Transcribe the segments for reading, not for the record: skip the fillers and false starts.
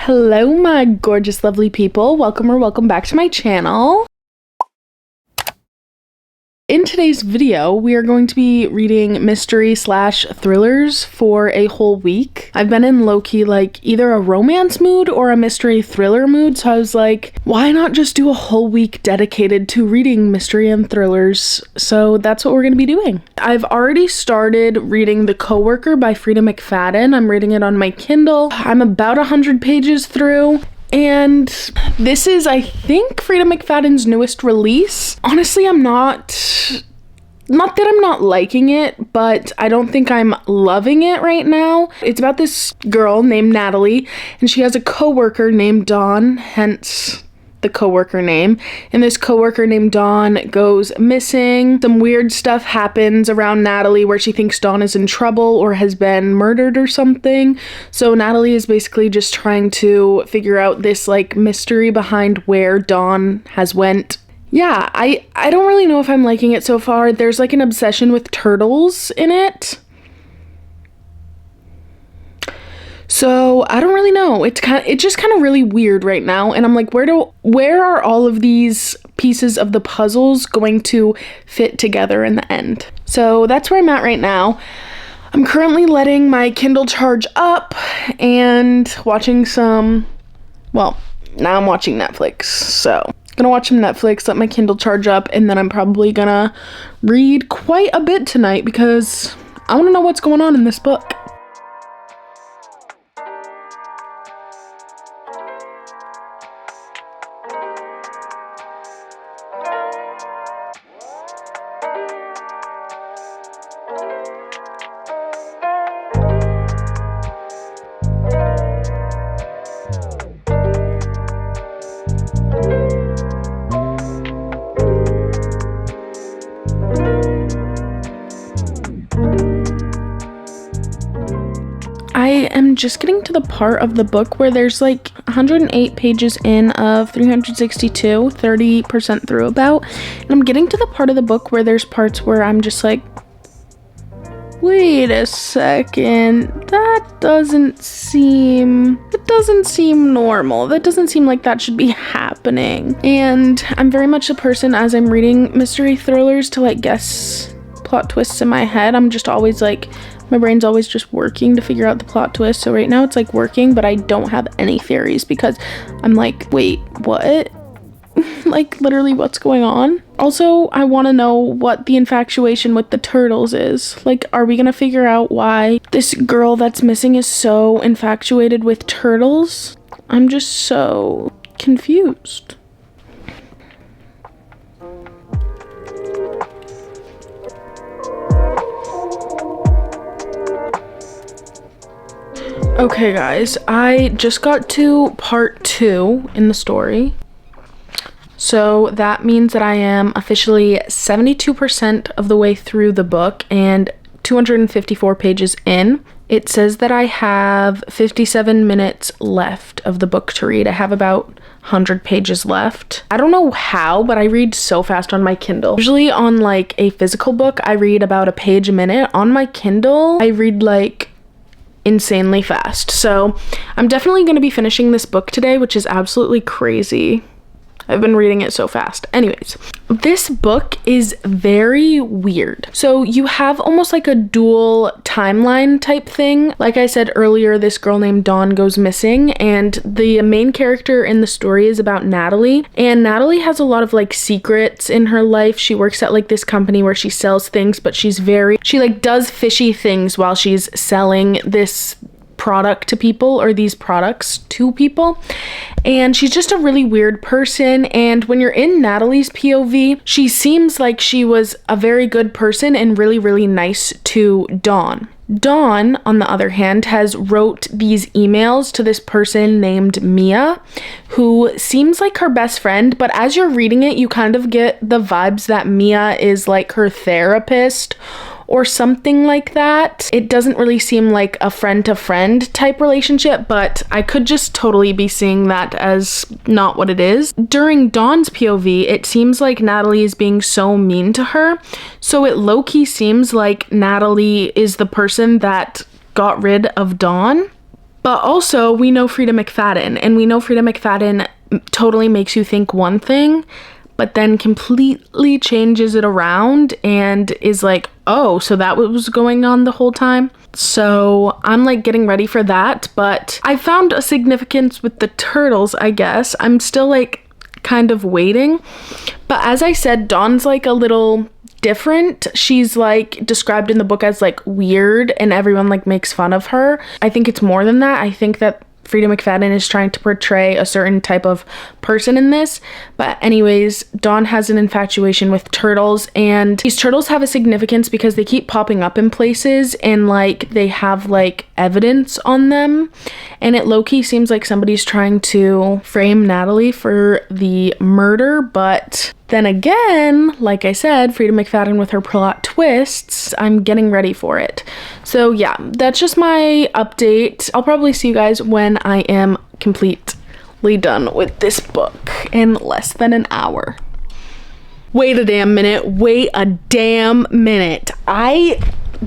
Hello, my gorgeous, lovely people. Welcome back to my channel. In today's video, we are going to be reading mystery/thrillers for a whole week. I've been in low-key like either a romance mood or a mystery thriller mood, so I was like, why not just do a whole week dedicated to reading mystery and thrillers? So that's what we're going to be doing. I've already started reading The Coworker by Freida Mcfadden. I'm reading it on my Kindle. I'm about 100 pages through. And this is, I think, Freida Mcfadden's newest release. Honestly, not that I'm not liking it, but I don't think I'm loving it right now. It's about this girl named Natalie, and she has a coworker named Dawn, hence the coworker name. And this coworker named Dawn goes missing. Some weird stuff happens around Natalie where she thinks Dawn is in trouble or has been murdered or something. So Natalie is basically just trying to figure out this like mystery behind where Dawn has went. Yeah, I don't really know if I'm liking it so far. There's like an obsession with turtles in it. So I don't really know. It's just kind of really weird right now. And I'm like, where are all of these pieces of the puzzles going to fit together in the end? So that's where I'm at right now. I'm currently letting my Kindle charge up and watching now I'm watching Netflix. So gonna watch some Netflix, let my Kindle charge up, and then I'm probably gonna read quite a bit tonight because I want to know what's going on in this book. I am just getting to the part of the book where there's like 108 pages in of 362, 30% through about, and I'm getting to the part of the book where there's parts where I'm just like, wait a second, that doesn't seem normal. That doesn't seem like that should be happening. And I'm very much a person, as I'm reading mystery thrillers, to like guess plot twists in my head. I'm just always like, my brain's always just working to figure out the plot twist. So right now it's like working, but I don't have any theories because I'm like, wait, what? Like literally what's going on? Also, I want to know what the infatuation with the turtles is. Like, are we gonna figure out why this girl that's missing is so infatuated with turtles? I'm just so confused. Okay guys, I just got to part 2 in the story. So that means that I am officially 72% of the way through the book and 254 pages in. It says that I have 57 minutes left of the book to read. I have about 100 pages left. I don't know how, but I read so fast on my Kindle. Usually on like a physical book, I read about a page a minute. On my Kindle, I read like insanely fast. So I'm definitely going to be finishing this book today, which is absolutely crazy. I've been reading it so fast. Anyways, this book is very weird. So you have almost like a dual timeline type thing. Like I said earlier, this girl named Dawn goes missing, and the main character in the story is about Natalie. And Natalie has a lot of like secrets in her life. She works at like this company where she sells things, but she like does fishy things while she's selling this product to people, or these products to people. And she's just a really weird person. And when you're in Natalie's POV, she seems like she was a very good person and really, really nice to Dawn. Dawn, on the other hand, has wrote these emails to this person named Mia, who seems like her best friend, but as you're reading it, you kind of get the vibes that Mia is like her therapist or something like that. It doesn't really seem like a friend-to-friend type relationship, but I could just totally be seeing that as not what it is. During Dawn's POV, it seems like Natalie is being so mean to her, so it low-key seems like Natalie is the person that got rid of Dawn. But also, we know Freida Mcfadden, and we know Freida Mcfadden totally makes you think one thing, but then completely changes it around and is like, oh, so that was going on the whole time? So I'm like getting ready for that, but I found a significance with the turtles, I guess. I'm still like kind of waiting. But as I said, Dawn's like a little different. She's like described in the book as like weird, and everyone like makes fun of her. I think it's more than that. I think that Freida Mcfadden is trying to portray a certain type of person in this. But anyways, Dawn has an infatuation with turtles, and these turtles have a significance because they keep popping up in places and like they have like evidence on them, and it low-key seems like somebody's trying to frame Natalie for the murder. But then again, like I said, Freida Mcfadden with her plot twists, I'm getting ready for it. So yeah, that's just my update. I'll probably see you guys when I am completely done with this book in less than an hour. Wait a damn minute. I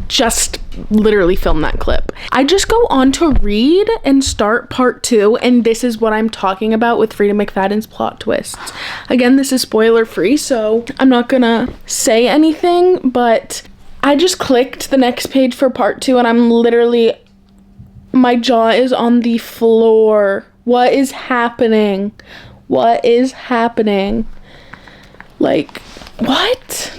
just literally filmed that clip. I just go on to read and start part 2, and this is what I'm talking about with Freida Mcfadden's plot twists. Again, this is spoiler free, so I'm not gonna say anything, but I just clicked the next page for part 2, and I'm literally, my jaw is on the floor. What is happening? What is happening? Like, what?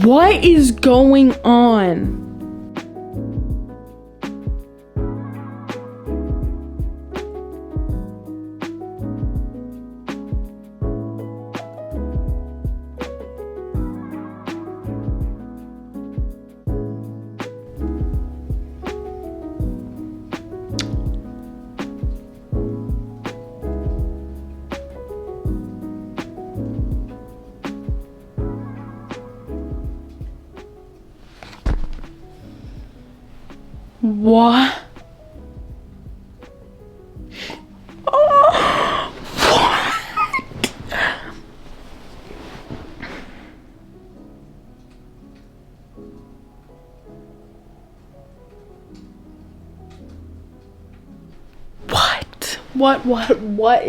What is going on? What? Oh, what? What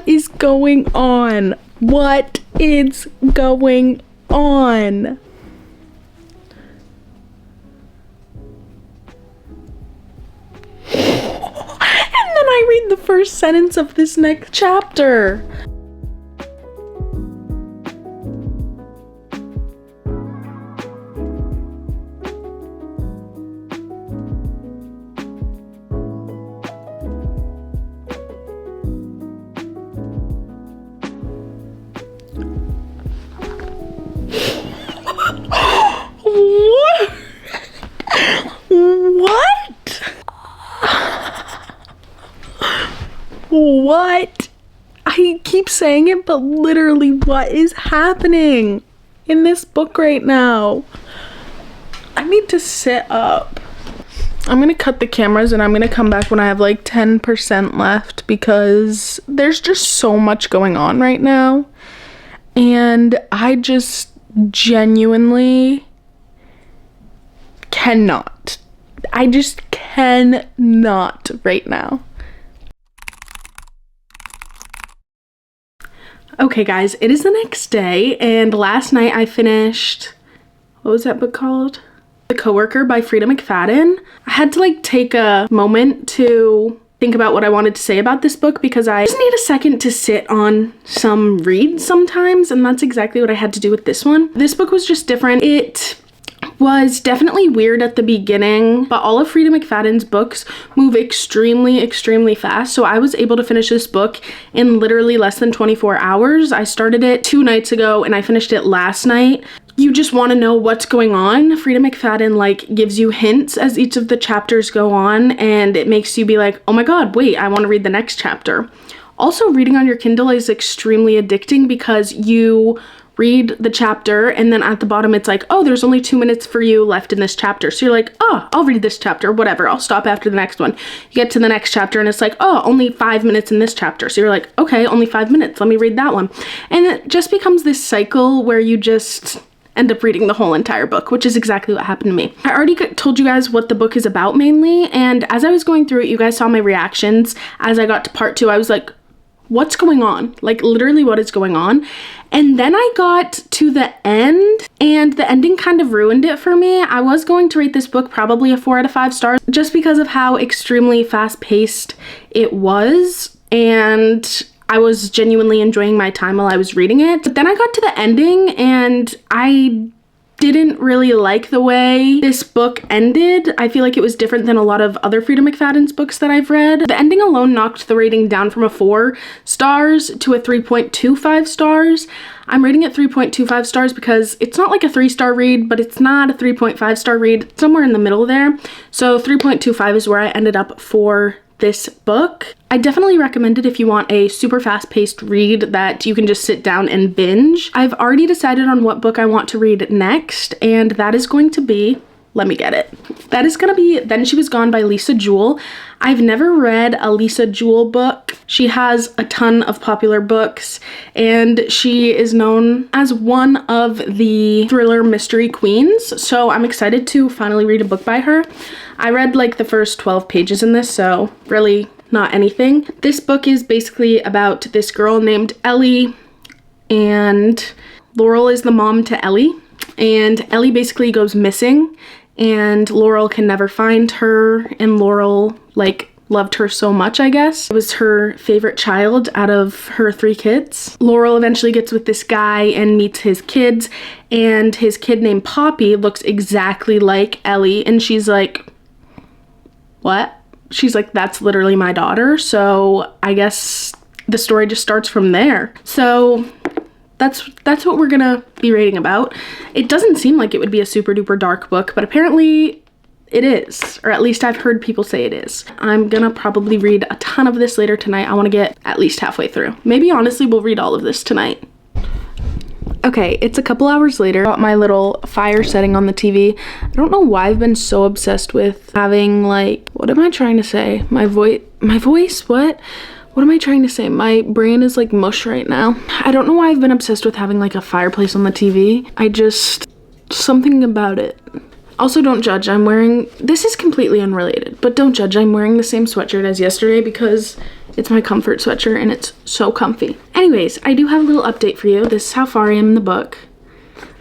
is going on? What is going on? I read the first sentence of this next chapter. What? I keep saying it, but literally, what is happening in this book right now? I need to sit up. I'm gonna cut the cameras and I'm gonna come back when I have like 10% left, because there's just so much going on right now. And I just genuinely cannot. I just cannot right now. Okay guys, it is the next day, and last night I finished, what was that book called? The Coworker by Freida Mcfadden. I had to like take a moment to think about what I wanted to say about this book, because I just need a second to sit on some reads sometimes, and that's exactly what I had to do with this one. This book was just different. It was definitely weird at the beginning, but all of Freida Mcfadden's books move extremely fast, so I was able to finish this book in literally less than 24 hours. I started it 2 nights ago and I finished it last night. You just want to know what's going on. Freida Mcfadden like gives you hints as each of the chapters go on, and it makes you be like, oh my god, wait, I want to read the next chapter. Also, reading on your Kindle is extremely addicting because you read the chapter and then at the bottom it's like, oh, there's only 2 minutes for you left in this chapter. So you're like, oh, I'll read this chapter, whatever. I'll stop after the next one. You get to the next chapter and it's like, oh, only 5 minutes in this chapter. So you're like, okay, only 5 minutes. Let me read that one. And it just becomes this cycle where you just end up reading the whole entire book, which is exactly what happened to me. I already told you guys what the book is about mainly. And as I was going through it, you guys saw my reactions. As I got to part 2, I was like, what's going on? Like literally what is going on? And then I got to the end and the ending kind of ruined it for me. I was going to rate this book probably a 4 out of 5 stars just because of how extremely fast-paced it was. And I was genuinely enjoying my time while I was reading it. But then I got to the ending and I didn't really like the way this book ended. I feel like it was different than a lot of other Freida Mcfadden's books that I've read. The ending alone knocked the rating down from a 4 stars to a 3.25 stars. I'm rating it 3.25 stars because it's not like a 3-star read, but it's not a 3.5 star read. It's somewhere in the middle there. So 3.25 is where I ended up for this book. I definitely recommend it if you want a super fast-paced read that you can just sit down and binge. I've already decided on what book I want to read next, and that is going to be, let me get it. That is gonna be Then She Was Gone by Lisa Jewell. I've never read a Lisa Jewell book. She has a ton of popular books, and she is known as one of the thriller mystery queens, so I'm excited to finally read a book by her. I read like the first 12 pages in this, so really not anything. This book is basically about this girl named Ellie, and Laurel is the mom to Ellie, and Ellie basically goes missing, and Laurel can never find her, and Laurel like loved her so much, I guess. It was her favorite child out of her 3 kids. Laurel eventually gets with this guy and meets his kids, and his kid named Poppy looks exactly like Ellie, and she's like, what? She's like, that's literally my daughter. So I guess the story just starts from there. So that's what we're gonna be reading about. It doesn't seem like it would be a super duper dark book, but apparently it is, or at least I've heard people say it is. I'm gonna probably read a ton of this later tonight. I want to get at least halfway through. Maybe honestly we'll read all of this tonight. Okay, it's a couple hours later. Got my little fire setting on the TV. I don't know why I've been so obsessed with having like, what am I trying to say? My voice, what? What am I trying to say? My brain is like mush right now. I don't know why I've been obsessed with having like a fireplace on the TV. Something about it. Also, don't judge, I'm wearing, this is completely unrelated, but don't judge, I'm wearing the same sweatshirt as yesterday because it's my comfort sweatshirt and it's so comfy. Anyways, I do have a little update for you. This is how far I am in the book.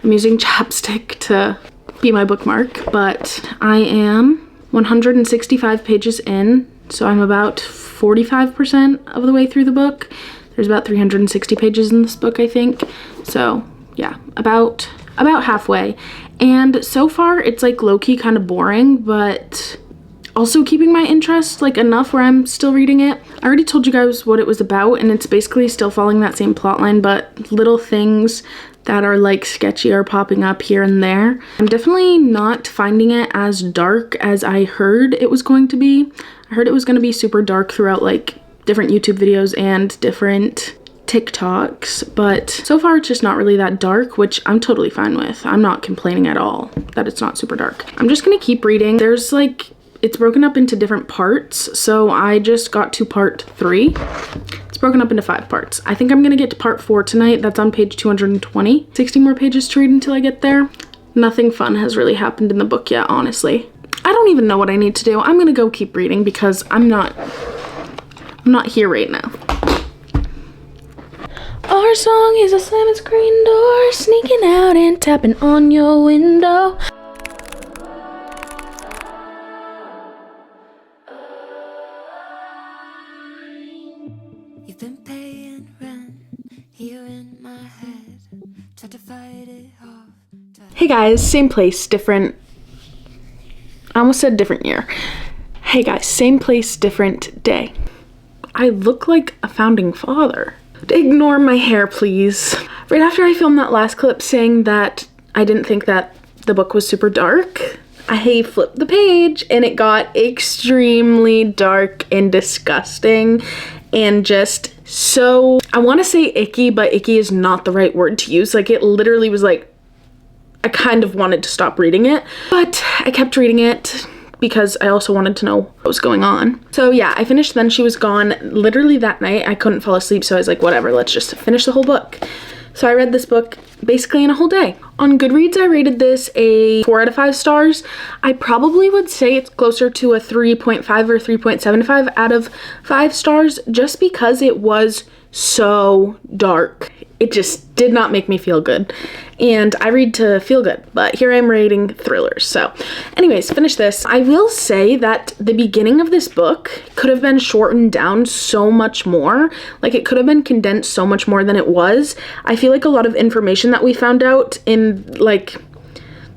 I'm using chapstick to be my bookmark, but I am 165 pages in, so I'm about 45% of the way through the book. There's about 360 pages in this book, I think. So yeah, about halfway. And so far it's like low-key kind of boring, but also keeping my interest like enough where I'm still reading it. I already told you guys what it was about, and it's basically still following that same plot line, but little things that are like sketchy are popping up here and there. I'm definitely not finding it as dark as I heard it was going to be. I heard it was going to be super dark throughout like different YouTube videos and different TikToks, but so far it's just not really that dark, which I'm totally fine with. I'm not complaining at all that it's not super dark. I'm just gonna keep reading. There's like, it's broken up into different parts, so I just got to part 3. It's broken up into 5 parts. I think I'm gonna get to part 4 tonight. That's on page 220. 60 more pages to read until I get there. Nothing fun has really happened in the book yet, honestly. I don't even know what I need to do. I'm gonna go keep reading because I'm not here right now. Our song is a slamming screen door, sneaking out and tapping on your window. You've been paying rent here in my head. Tried to fight it off. Hey guys, same place, different. I almost said different year. Hey guys, same place, different day. I look like a founding father. Ignore my hair, please. Right after I filmed that last clip saying that I didn't think that the book was super dark, I flipped the page and it got extremely dark and disgusting. and just so, I want to say icky, but icky is not the right word to use. Like, it literally was like, I kind of wanted to stop reading it, but I kept reading it because I also wanted to know what was going on. So yeah, I finished Then She Was Gone literally that night. I couldn't fall asleep, so I was like, whatever, let's just finish the whole book. So I read this book basically in a whole day. On Goodreads, I rated this a 4 out of 5 stars. I probably would say it's closer to a 3.5 or 3.75 out of 5 stars, just because it was so dark. It just did not make me feel good. And I read to feel good, but here I'm rating thrillers. So anyways, finish this. I will say that the beginning of this book could have been shortened down so much more. Like, it could have been condensed so much more than it was. I feel like a lot of information that we found out in like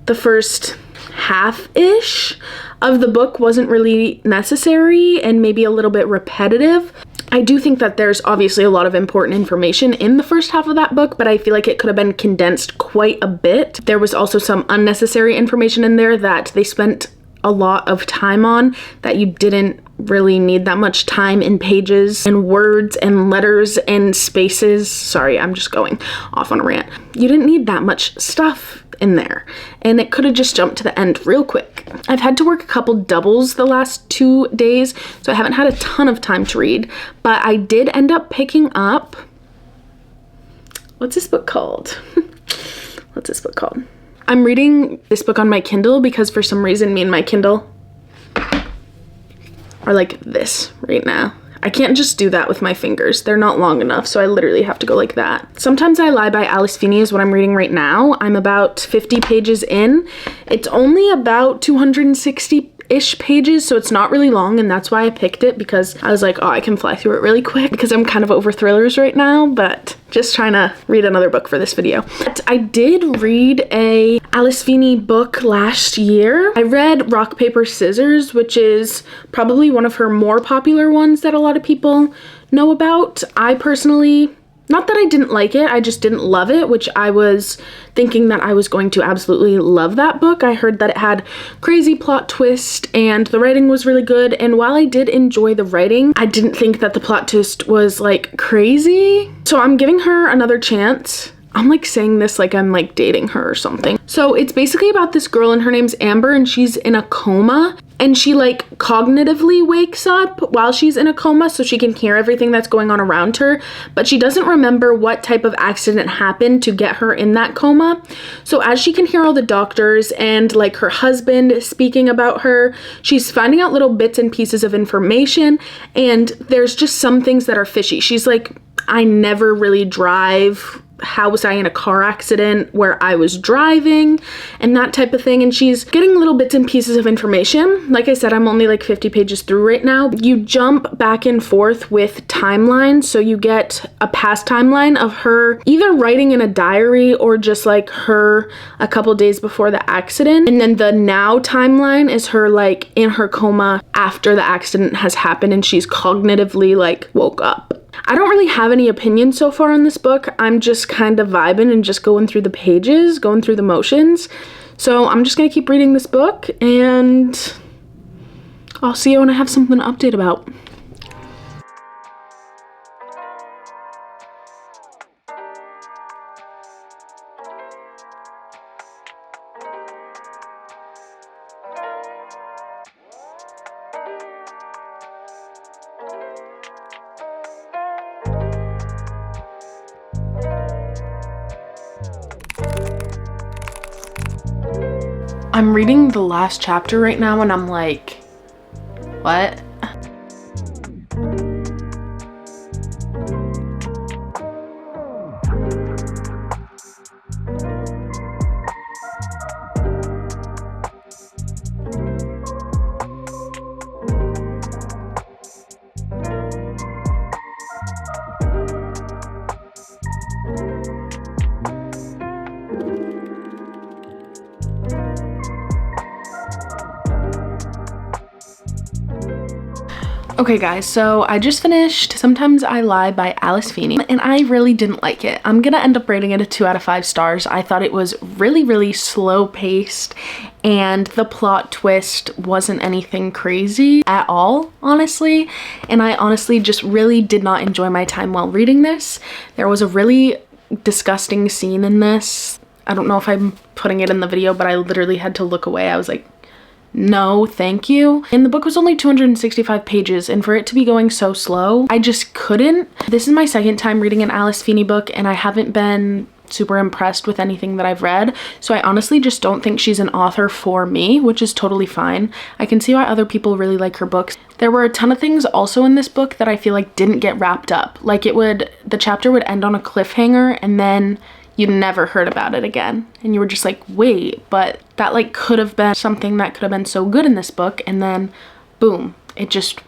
the first half-ish of the book wasn't really necessary and maybe a little bit repetitive. I do think that there's obviously a lot of important information in the first half of that book, but I feel like it could have been condensed quite a bit. There was also some unnecessary information in there that they spent a lot of time on that you didn't really need that much time in pages and words and letters and spaces. Sorry, I'm just going off on a rant. You didn't need that much stuff in there, and it could have just jumped to the end real quick. I've had to work a couple doubles the last 2 days, so I haven't had a ton of time to read, but I did end up picking up, what's this book called? What's this book called? I'm reading this book on my Kindle because for some reason me and my Kindle are like this right now. I can't just do that with my fingers. They're not long enough, so I literally have to go like that. Sometimes I Lie by Alice Feeney is what I'm reading right now. I'm about 50 pages in. It's only about 260-ish pages, so it's not really long, and that's why I picked it, because I was like, oh, I can fly through it really quick because I'm kind of over thrillers right now, but just trying to read another book for this video. But I did read a Alice Feeney book last year. I read Rock, Paper, Scissors, which is probably one of her more popular ones that a lot of people know about. I personally, not that I didn't like it, I just didn't love it, which I was thinking that I was going to absolutely love that book. I heard that it had crazy plot twist and the writing was really good, and while I did enjoy the writing, I didn't think that the plot twist was like crazy. So I'm giving her another chance. I'm like saying this like I'm like dating her or something. So it's basically about this girl, and her name's Amber, and she's in a coma, and she like cognitively wakes up while she's in a coma so she can hear everything that's going on around her, but she doesn't remember what type of accident happened to get her in that coma. So as she can hear all the doctors and like her husband speaking about her, she's finding out little bits and pieces of information, and there's just some things that are fishy. She's like, I never really drive. How was I in a car accident where I was driving, and that type of thing. And she's getting little bits and pieces of information. Like I said, I'm only like 50 pages through right now. You jump back and forth with timelines. So you get a past timeline of her either writing in a diary or just like her a couple days before the accident. And then the now timeline is her like in her coma after the accident has happened and she's cognitively like woke up. I don't really have any opinions so far on this book. I'm just kind of vibing and just going through the pages, going through the motions. So I'm just gonna keep reading this book, and I'll see you when I have something to update about. I'm reading the last chapter right now and I'm like, what? Okay guys, so I just finished Sometimes I Lie by Alice Feeney, and I really didn't like it. I'm gonna end up rating it a 2 out of 5 stars. I thought it was really slow paced, and the plot twist wasn't anything crazy at all, honestly. And I honestly just really did not enjoy my time while reading this. There was a really disgusting scene in this. I don't know if I'm putting it in the video, but I literally had to look away. I was like, no, thank you. And the book was only 265 pages, and for it to be going so slow, I just couldn't. This is my second time reading an Alice Feeney book, and I haven't been super impressed with anything that I've read. So I honestly just don't think she's an author for me, which is totally fine. I can see why other people really like her books. There were a ton of things also in this book that I feel like didn't get wrapped up. Like the chapter would end on a cliffhanger, and then you never heard about it again, and you were just like, wait, but that like could have been something that could have been so good in this book, and then boom, it just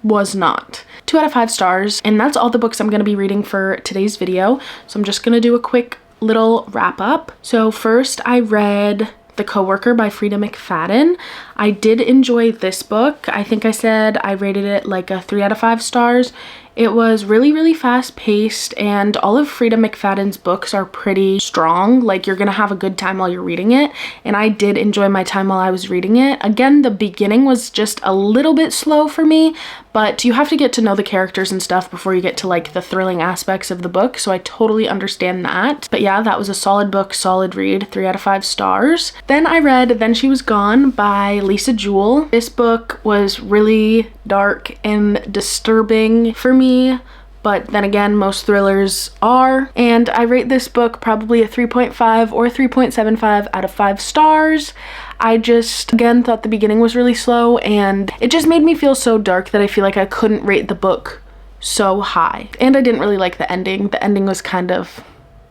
was not. 2 out of 5 stars, and that's all the books I'm going to be reading for today's video. So I'm just going to do a quick little wrap up. So first I read The Coworker by Freida Mcfadden. I did enjoy this book. I think I said I rated it like a 3 out of 5 stars. It was really fast paced, and all of Freida Mcfadden's books are pretty strong. Like, you're gonna have a good time while you're reading it, and I did enjoy my time while I was reading it. Again, the beginning was just a little bit slow for me, but you have to get to know the characters and stuff before you get to like the thrilling aspects of the book, so I totally understand that. But yeah, that was a solid book, solid read, 3 out of 5 stars. Then I read Then She Was Gone by Jewell. This book was really dark and disturbing for me, but then again, most thrillers are, and I rate this book probably a 3.5 or 3.75 out of 5 stars. I just, again, thought the beginning was really slow, and it just made me feel so dark that I feel like I couldn't rate the book so high. And I didn't really like the ending. The ending was kind of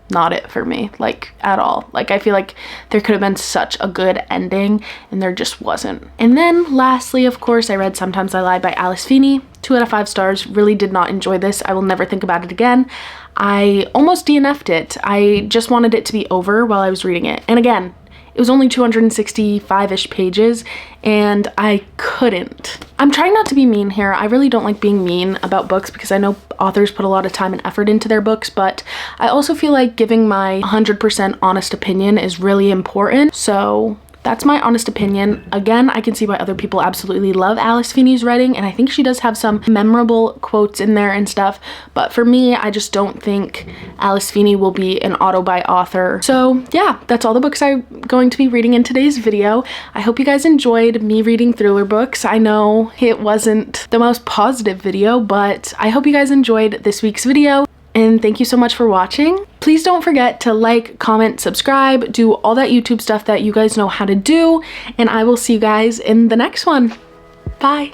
not it for me, like, at all. Like, I feel like there could have been such a good ending, and there just wasn't. And then lastly, of course, I read Sometimes I Lie by Alice Feeney. 2 out of 5 stars. Really did not enjoy this. I will never think about it again. I almost DNF'd it. I just wanted it to be over while I was reading it. And again, it was only 265-ish pages, and I couldn't. I'm trying not to be mean here. I really don't like being mean about books because I know authors put a lot of time and effort into their books, but I also feel like giving my 100% honest opinion is really important. So that's my honest opinion. Again, I can see why other people absolutely love Alice Feeney's writing, and I think she does have some memorable quotes in there and stuff, but for me, I just don't think Alice Feeney will be an auto-buy author. So yeah, that's all the books I'm going to be reading in today's video. I hope you guys enjoyed me reading thriller books. I know it wasn't the most positive video, but I hope you guys enjoyed this week's video. And thank you so much for watching. Please don't forget to like, comment, subscribe, do all that YouTube stuff that you guys know how to do, and I will see you guys in the next one. Bye.